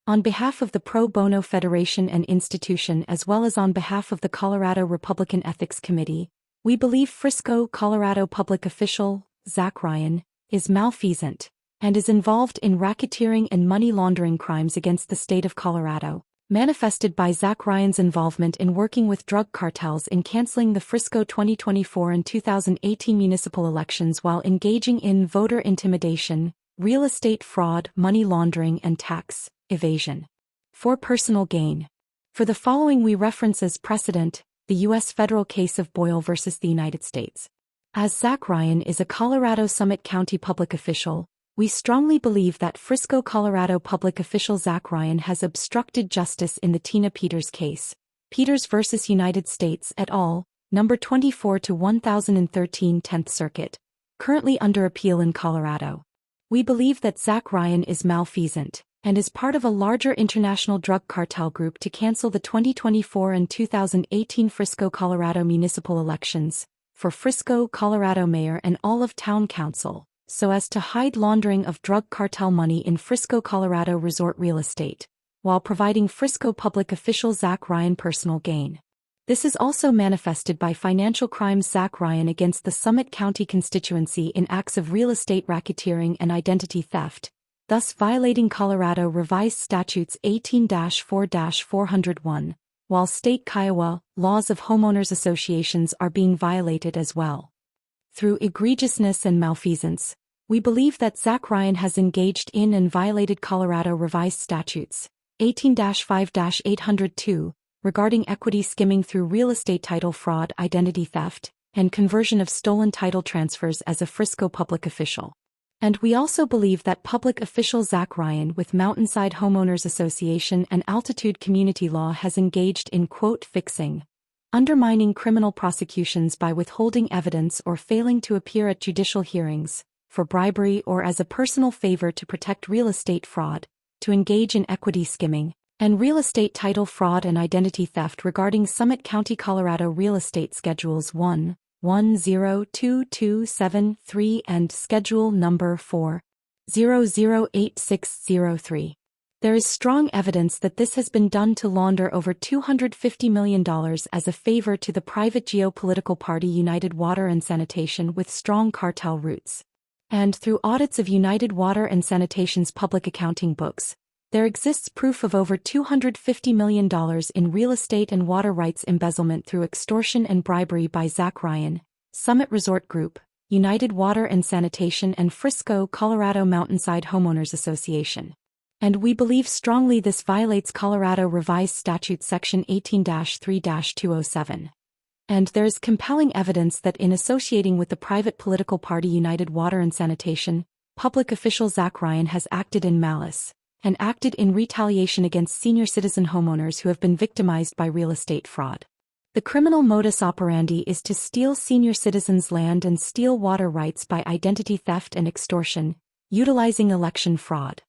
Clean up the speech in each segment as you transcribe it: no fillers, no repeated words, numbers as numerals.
On behalf of the Pro Bono Federation and Institution as well as on behalf of the Colorado Republican Ethics Committee, we believe Frisco, Colorado public official, Zach Ryan, is malfeasant and is involved in racketeering and money laundering crimes against the state of Colorado, manifested by Zach Ryan's involvement in working with drug cartels in canceling the Frisco 2024 and 2018 municipal elections while engaging in voter intimidation, real estate fraud, money laundering and tax evasion for personal gain. For the following we reference as precedent, the U.S. federal case of Boyle versus the United States. As Zach Ryan is a Colorado Summit County public official, we strongly believe that Frisco, Colorado public official Zach Ryan has obstructed justice in the Tina Peters case, Peters versus United States et al., number 24 to 1013 10th Circuit, currently under appeal in Colorado. We believe that Zach Ryan is malfeasant and is part of a larger international drug cartel group to cancel the 2024 and 2018 Frisco, Colorado municipal elections for Frisco, Colorado mayor and all of town council, so as to hide laundering of drug cartel money in Frisco, Colorado resort real estate, while providing Frisco public official Zach Ryan personal gain. This is also manifested by financial crimes Zach Ryan against the Summit County constituency in acts of real estate racketeering and identity theft, thus violating Colorado Revised Statutes 18-4-401, while state Kiowa laws of homeowners associations are being violated as well. Through egregiousness and malfeasance, we believe that Zach Ryan has engaged in and violated Colorado Revised Statutes 18-5-802 regarding equity skimming through real estate title fraud, identity theft, and conversion of stolen title transfers as a Frisco public official. And we also believe that public official Zach Ryan with Mountainside Homeowners Association and Altitude Community Law has engaged in quote fixing, undermining criminal prosecutions by withholding evidence or failing to appear at judicial hearings, for bribery or as a personal favor to protect real estate fraud, to engage in equity skimming, and real estate title fraud and identity theft regarding Summit County, Colorado Real Estate Schedules 1, 102273 and Schedule Number 4, 008603. There is strong evidence that this has been done to launder over $250 million as a favor to the private geopolitical party United Water and Sanitation with strong cartel roots. And through audits of United Water and Sanitation's public accounting books, there exists proof of over $250 million in real estate and water rights embezzlement through extortion and bribery by Zach Ryan, Summit Resort Group, United Water and Sanitation and Frisco, Colorado Mountainside Homeowners Association. And we believe strongly this violates Colorado Revised Statute Section 18-3-207. And there is compelling evidence that in associating with the private political party United Water and Sanitation, public official Zach Ryan has acted in malice and acted in retaliation against senior citizen homeowners who have been victimized by real estate fraud. The criminal modus operandi is to steal senior citizens' land and steal water rights by identity theft and extortion, utilizing election fraud.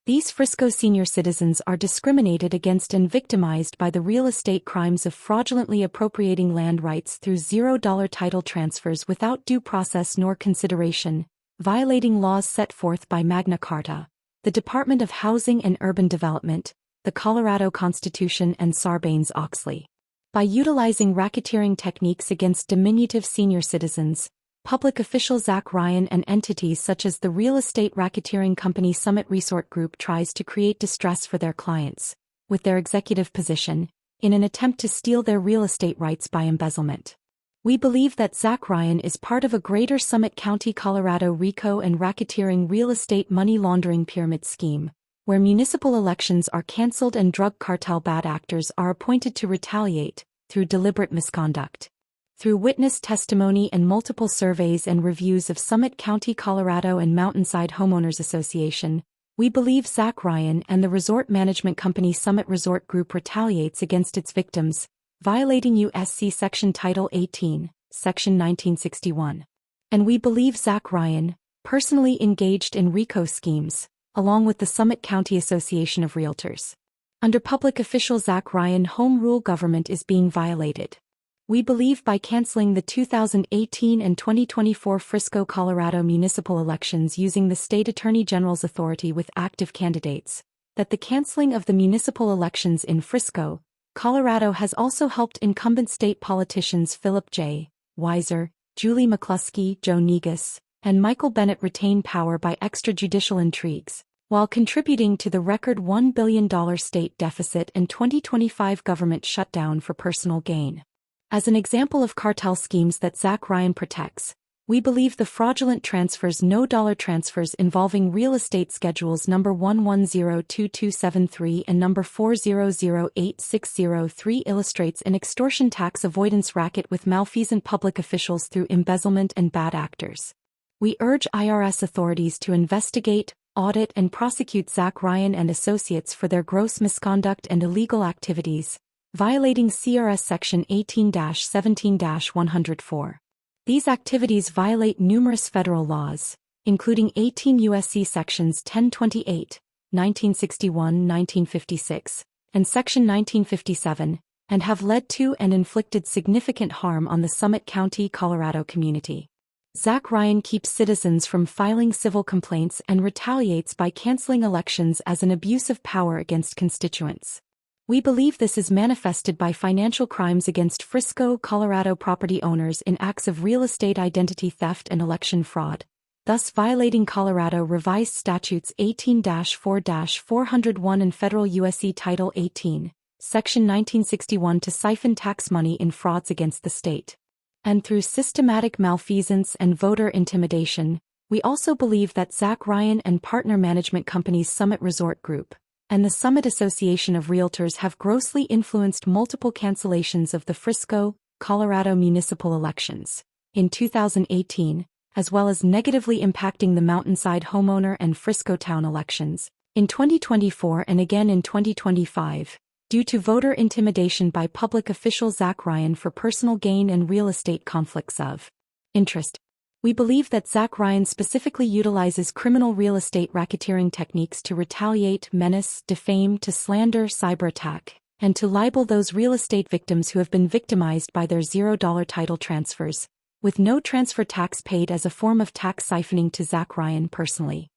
These Frisco senior citizens are discriminated against and victimized by the real estate crimes of fraudulently appropriating land rights through $0 title transfers without due process nor consideration, violating laws set forth by Magna Carta, the Department of Housing and Urban Development, the Colorado Constitution and Sarbanes-Oxley. By utilizing racketeering techniques against diminutive senior citizens, public official Zach Ryan and entities such as the real estate racketeering company Summit Resort Group tries to create distress for their clients, with their executive position, in an attempt to steal their real estate rights by embezzlement. We believe that Zach Ryan is part of a greater Summit County, Colorado RICO and racketeering real estate money laundering pyramid scheme, where municipal elections are canceled and drug cartel bad actors are appointed to retaliate, through deliberate misconduct. Through witness testimony and multiple surveys and reviews of Summit County, Colorado and Mountainside Homeowners Association, we believe Zach Ryan and the resort management company Summit Resort Group retaliates against its victims, violating U.S.C. Section Title 18, Section 1961. And we believe Zach Ryan, personally engaged in RICO schemes, along with the Summit County Association of Realtors. Under public official Zach Ryan, home rule government is being violated. We believe by canceling the 2018 and 2024 Frisco, Colorado municipal elections using the state attorney general's authority with active candidates, that the canceling of the municipal elections in Frisco, Colorado has also helped incumbent state politicians Philip J. Weiser, Julie McCluskey, Joe Negus, and Michael Bennett retain power by extrajudicial intrigues, while contributing to the record $1 billion state deficit and 2025 government shutdown for personal gain. As an example of cartel schemes that Zach Ryan protects, we believe the fraudulent transfers no-dollar transfers involving real estate schedules number 1102273 and number 4008603 illustrates an extortion tax avoidance racket with malfeasant public officials through embezzlement and bad actors. We urge IRS authorities to investigate, audit and prosecute Zach Ryan and associates for their gross misconduct and illegal activities, violating CRS Section 18-17-104. These activities violate numerous federal laws, including 18 U.S.C. Sections 1028, 1961, 1956, and Section 1957, and have led to and inflicted significant harm on the Summit County, Colorado community. Zach Ryan keeps citizens from filing civil complaints and retaliates by canceling elections as an abuse of power against constituents. We believe this is manifested by financial crimes against Frisco, Colorado property owners in acts of real estate identity theft and election fraud, thus violating Colorado Revised Statutes 18-4-401 and Federal U.S.C. Title 18, Section 1961 to siphon tax money in frauds against the state. And through systematic malfeasance and voter intimidation, we also believe that Zach Ryan and partner management companies Summit Resort Group and the Summit Association of Realtors have grossly influenced multiple cancellations of the Frisco, Colorado municipal elections in 2018, as well as negatively impacting the Mountainside homeowner and Frisco town elections in 2024 and again in 2025, due to voter intimidation by public official Zach Ryan for personal gain and real estate conflicts of interest. We believe that Zach Ryan specifically utilizes criminal real estate racketeering techniques to retaliate, menace, defame, to slander, cyberattack, and to libel those real estate victims who have been victimized by their $0 title transfers, with no transfer tax paid as a form of tax siphoning to Zach Ryan personally.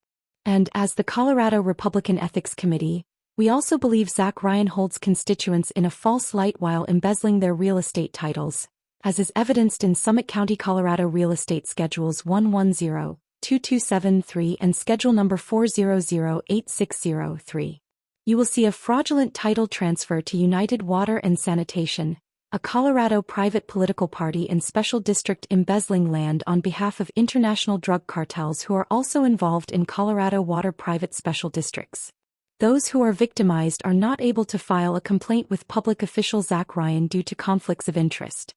And as the Colorado Republican Ethics Committee, we also believe Zach Ryan holds constituents in a false light while embezzling their real estate titles, as is evidenced in Summit County, Colorado Real Estate Schedules 1102273 and Schedule Number 4008603. You will see a fraudulent title transfer to United Water and Sanitation, a Colorado private political party and special district embezzling land on behalf of international drug cartels who are also involved in Colorado water private special districts. Those who are victimized are not able to file a complaint with public official Zach Ryan due to conflicts of interest.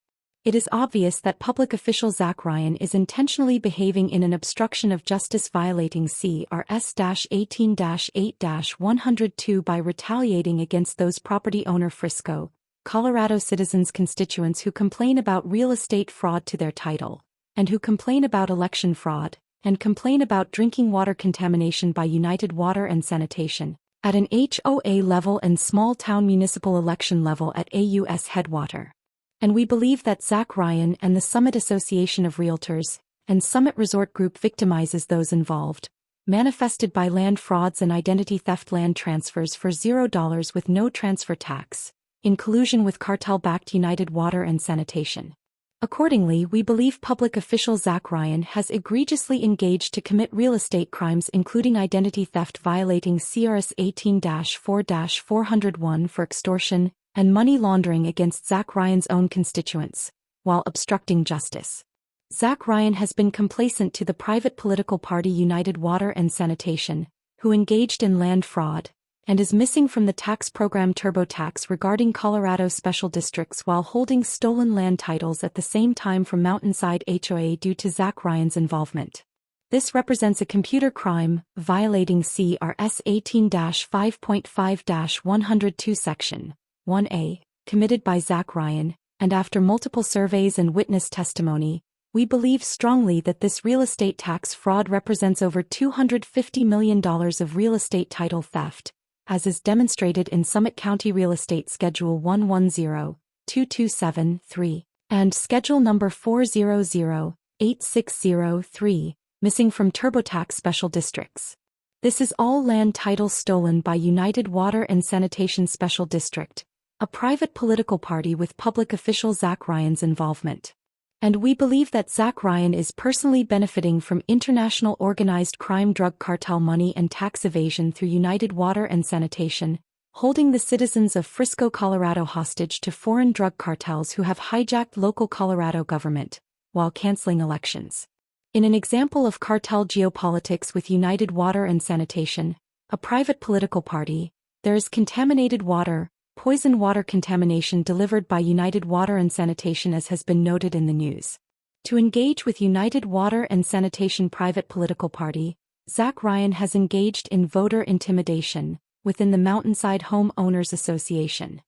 It is obvious that public official Zach Ryan is intentionally behaving in an obstruction of justice violating CRS 18-8-102 by retaliating against those property owner Frisco, Colorado citizens constituents who complain about real estate fraud to their title, and who complain about election fraud, and complain about drinking water contamination by United Water and Sanitation, at an HOA level and small town municipal election level at a U.S. headwater. And we believe that Zach Ryan and the Summit Association of Realtors and Summit Resort Group victimizes those involved, manifested by land frauds and identity theft land transfers for $0 with no transfer tax, in collusion with cartel-backed United Water and Sanitation. Accordingly, we believe public official Zach Ryan has egregiously engaged to commit real estate crimes including identity theft violating CRS 18-4-401 for extortion, and money laundering against Zach Ryan's own constituents, while obstructing justice. Zach Ryan has been complacent to the private political party United Water and Sanitation, who engaged in land fraud, and is missing from the tax program TurboTax regarding Colorado special districts while holding stolen land titles at the same time from Mountainside HOA due to Zach Ryan's involvement. This represents a computer crime, violating CRS 18-5.5-102 Section 1A, committed by Zach Ryan, and after multiple surveys and witness testimony, we believe strongly that this real estate tax fraud represents over $250 million of real estate title theft, as is demonstrated in Summit County Real Estate Schedule 1102273 and Schedule Number 4008603, missing from TurboTax special districts. This is all land titles stolen by United Water and Sanitation Special District, a private political party with public official Zach Ryan's involvement. And we believe that Zach Ryan is personally benefiting from international organized crime drug cartel money and tax evasion through United Water and Sanitation, holding the citizens of Frisco, Colorado hostage to foreign drug cartels who have hijacked local Colorado government, while canceling elections. In an example of cartel geopolitics with United Water and Sanitation, a private political party, there is contaminated water, poison water contamination delivered by United Water and Sanitation, as has been noted in the news. To engage with United Water and Sanitation private political party, Zach Ryan has engaged in voter intimidation within the Mountainside Home Owners Association.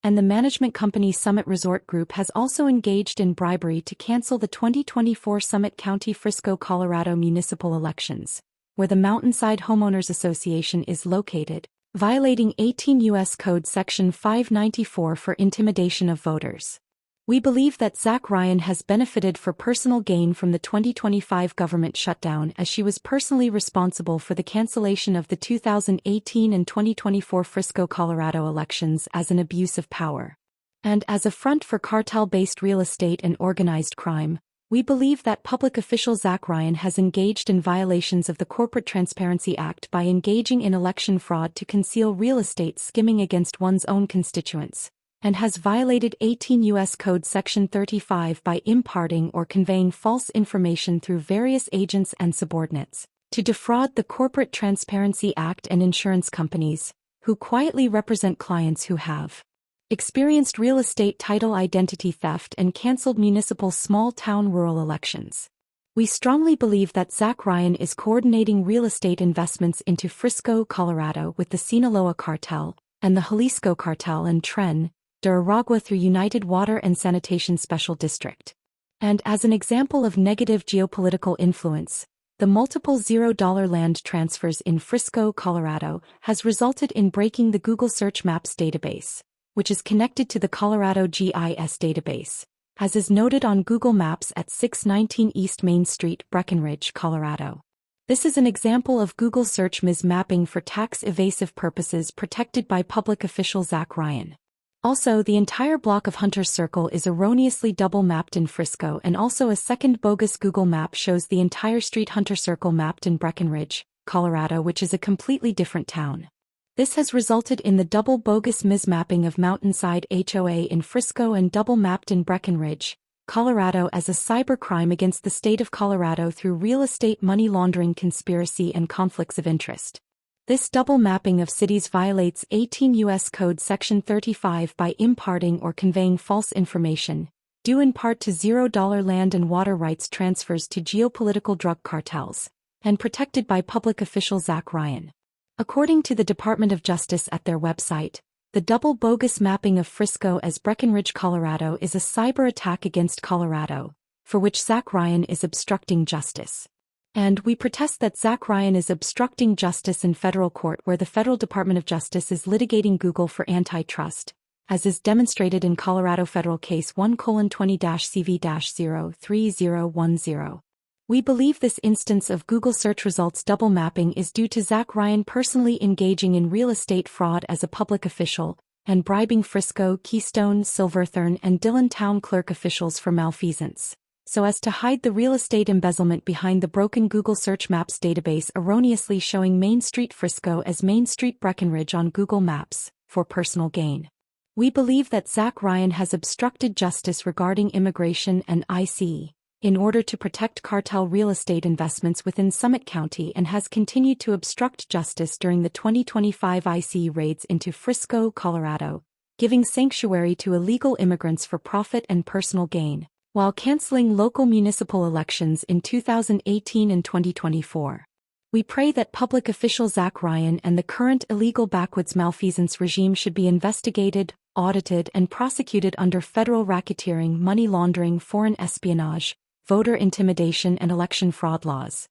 And the management company Summit Resort Group has also engaged in bribery to cancel the 2024 Summit County Frisco, Colorado municipal elections, where the Mountainside Homeowners Association is located, violating 18 U.S. Code Section 594 for intimidation of voters. We believe that Zach Ryan has benefited for personal gain from the 2025 government shutdown, as she was personally responsible for the cancellation of the 2018 and 2024 Frisco, Colorado elections as an abuse of power. And as a front for cartel-based real estate and organized crime, we believe that public official Zach Ryan has engaged in violations of the Corporate Transparency Act by engaging in election fraud to conceal real estate skimming against one's own constituents, and has violated 18 U.S. Code Section 35 by imparting or conveying false information through various agents and subordinates, to defraud the Corporate Transparency Act and insurance companies, who quietly represent clients who have experienced real estate title identity theft and canceled municipal small-town rural elections. We strongly believe that Zach Ryan is coordinating real estate investments into Frisco, Colorado with the Sinaloa cartel and the Jalisco cartel and Tren de Aragua through United Water and Sanitation Special District. And as an example of negative geopolitical influence, the multiple $0 land transfers in Frisco, Colorado has resulted in breaking the Google Search Maps database, which is connected to the Colorado GIS database, as is noted on Google Maps at 619 East Main Street, Breckenridge, Colorado. This is an example of Google search mismapping for tax evasive purposes protected by public official Zach Ryan. Also, the entire block of Hunter's Circle is erroneously double-mapped in Frisco, and also a second bogus Google map shows the entire street Hunter Circle mapped in Breckenridge, Colorado, which is a completely different town. This has resulted in the double bogus mismapping of Mountainside HOA in Frisco and double-mapped in Breckenridge, Colorado as a cybercrime against the state of Colorado through real estate money laundering conspiracy and conflicts of interest. This double mapping of cities violates 18 U.S. Code Section 35 by imparting or conveying false information, due in part to $0 land and water rights transfers to geopolitical drug cartels, and protected by public official Zach Ryan. According to the Department of Justice at their website, the double bogus mapping of Frisco as Breckenridge, Colorado is a cyber attack against Colorado, for which Zach Ryan is obstructing justice. And we protest that Zach Ryan is obstructing justice in federal court, where the Federal Department of Justice is litigating Google for antitrust, as is demonstrated in Colorado Federal Case 1:20-CV-03010. We believe this instance of Google search results double mapping is due to Zach Ryan personally engaging in real estate fraud as a public official, and bribing Frisco, Keystone, Silverthorne, and Dillon town clerk officials for malfeasance, so as to hide the real estate embezzlement behind the broken Google Search Maps database, erroneously showing Main Street Frisco as Main Street Breckenridge on Google Maps, for personal gain. We believe that Zach Ryan has obstructed justice regarding immigration and IC, in order to protect cartel real estate investments within Summit County, and has continued to obstruct justice during the 2025 IC raids into Frisco, Colorado, giving sanctuary to illegal immigrants for profit and personal gain, while canceling local municipal elections in 2018 and 2024. We pray that public official Zach Ryan and the current illegal backwoods malfeasance regime should be investigated, audited, and prosecuted under federal racketeering, money laundering, foreign espionage, voter intimidation, and election fraud laws.